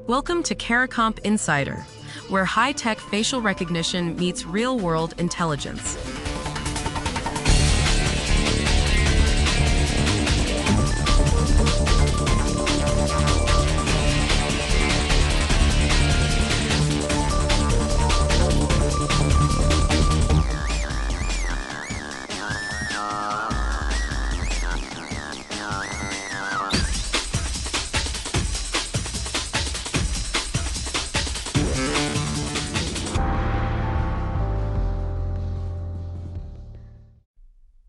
Welcome to CARICOMP Insider, where high-tech facial recognition meets real-world intelligence.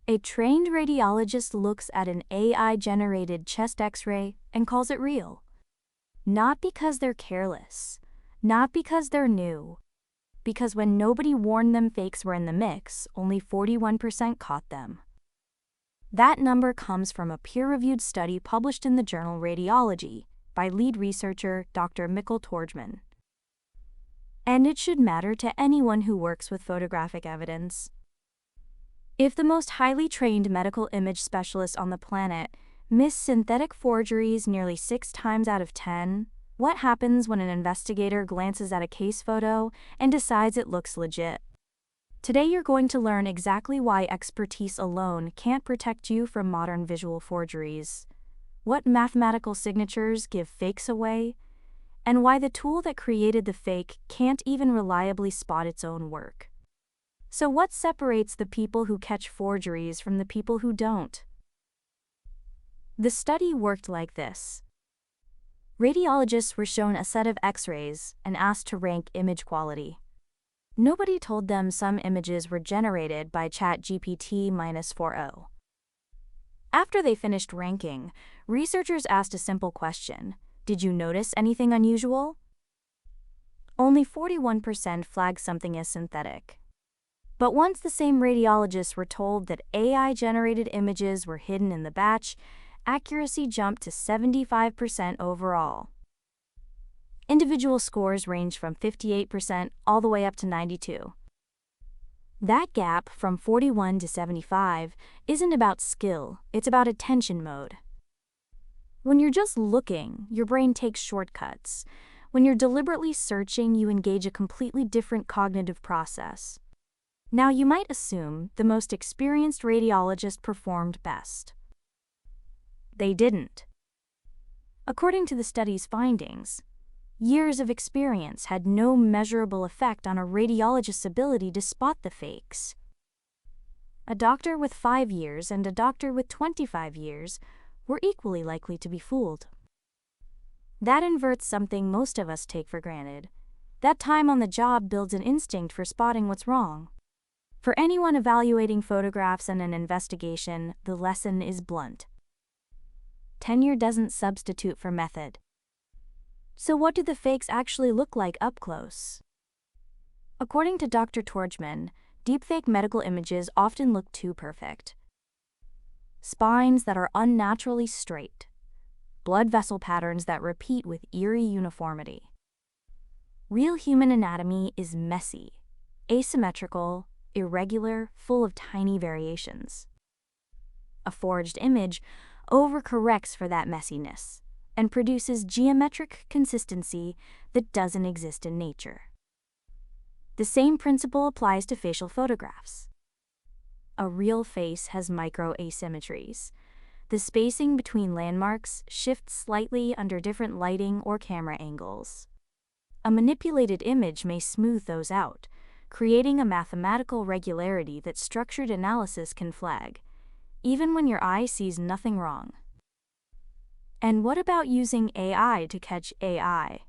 A trained radiologist looks at an AI-generated chest X-ray and calls it real. Not because they're careless, not because they're new, because when nobody warned them fakes were in the mix, only 41% caught them. That number comes from a peer-reviewed study published in the journal Radiology by lead researcher Dr. Mikkel Torgman. And it should matter to anyone who works with photographic evidence. If the most highly trained medical image specialists on the planet miss synthetic forgeries nearly 6 times out of 10, what happens when an investigator glances at a case photo and decides it looks legit? Today you're going to learn exactly why expertise alone can't protect you from modern visual forgeries, what mathematical signatures give fakes away, and why the tool that created the fake can't even reliably spot its own work. So what separates the people who catch forgeries from the people who don't? The study worked like this. Radiologists were shown a set of X-rays and asked to rank image quality. Nobody told them some images were generated by ChatGPT-4o. After they finished ranking, researchers asked a simple question: did you notice anything unusual? Only 41% flagged something as synthetic. But once the same radiologists were told that AI-generated images were hidden in the batch, accuracy jumped to 75% overall. Individual scores ranged from 58% all the way up to 92%. That gap from 41 to 75 isn't about skill, it's about attention mode. When you're just looking, your brain takes shortcuts. When you're deliberately searching, you engage a completely different cognitive process. Now, you might assume the most experienced radiologist performed best. They didn't. According to the study's findings, years of experience had no measurable effect on a radiologist's ability to spot the fakes. A doctor with 5 years and a doctor with 25 years were equally likely to be fooled. That inverts something most of us take for granted. That time on the job builds an instinct for spotting what's wrong. For anyone evaluating photographs in an investigation, the lesson is blunt. Tenure doesn't substitute for method. So what do the fakes actually look like up close? According to Dr. Torgman, deepfake medical images often look too perfect. Spines that are unnaturally straight, blood vessel patterns that repeat with eerie uniformity. Real human anatomy is messy, asymmetrical, irregular, full of tiny variations. A forged image overcorrects for that messiness and produces geometric consistency that doesn't exist in nature. The same principle applies to facial photographs. A real face has micro-asymmetries. The spacing between landmarks shifts slightly under different lighting or camera angles. A manipulated image may smooth those out, creating a mathematical regularity that structured analysis can flag, even when your eye sees nothing wrong. And what about using AI to catch AI?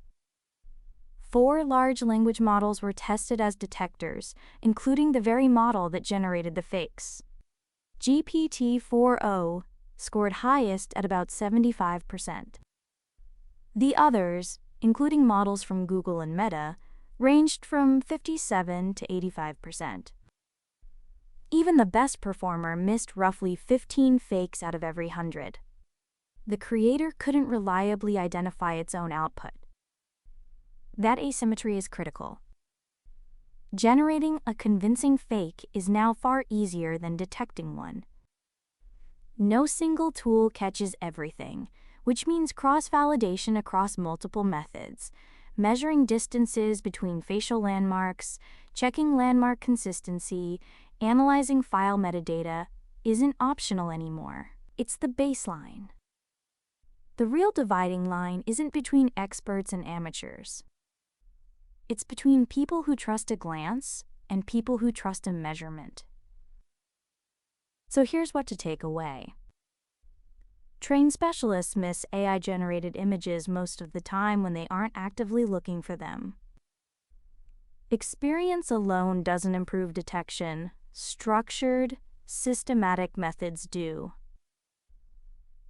4 large language models were tested as detectors, including the very model that generated the fakes. GPT-4o scored highest at about 75%. The others, including models from Google and Meta, ranged from 57 to 85%. Even the best performer missed roughly 15 fakes out of every 100. The creator couldn't reliably identify its own output. That asymmetry is critical. Generating a convincing fake is now far easier than detecting one. No single tool catches everything, which means cross-validation across multiple methods. Measuring distances between facial landmarks, checking landmark consistency, analyzing file metadata isn't optional anymore. It's the baseline. The real dividing line isn't between experts and amateurs. It's between people who trust a glance and people who trust a measurement. So here's what to take away. Trained specialists miss AI-generated images most of the time when they aren't actively looking for them. Experience alone doesn't improve detection. Structured, systematic methods do.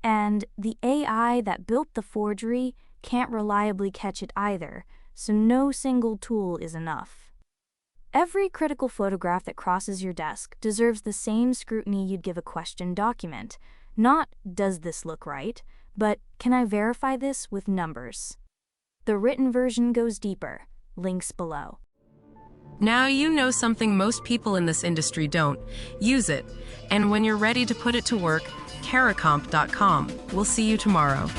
And the AI that built the forgery can't reliably catch it either, so no single tool is enough. Every critical photograph that crosses your desk deserves the same scrutiny you'd give a questioned document. Not, does this look right, but can I verify this with numbers? The written version goes deeper. Links below. Now you know something most people in this industry don't. Use it. And when you're ready to put it to work, caracomp.com. We'll see you tomorrow.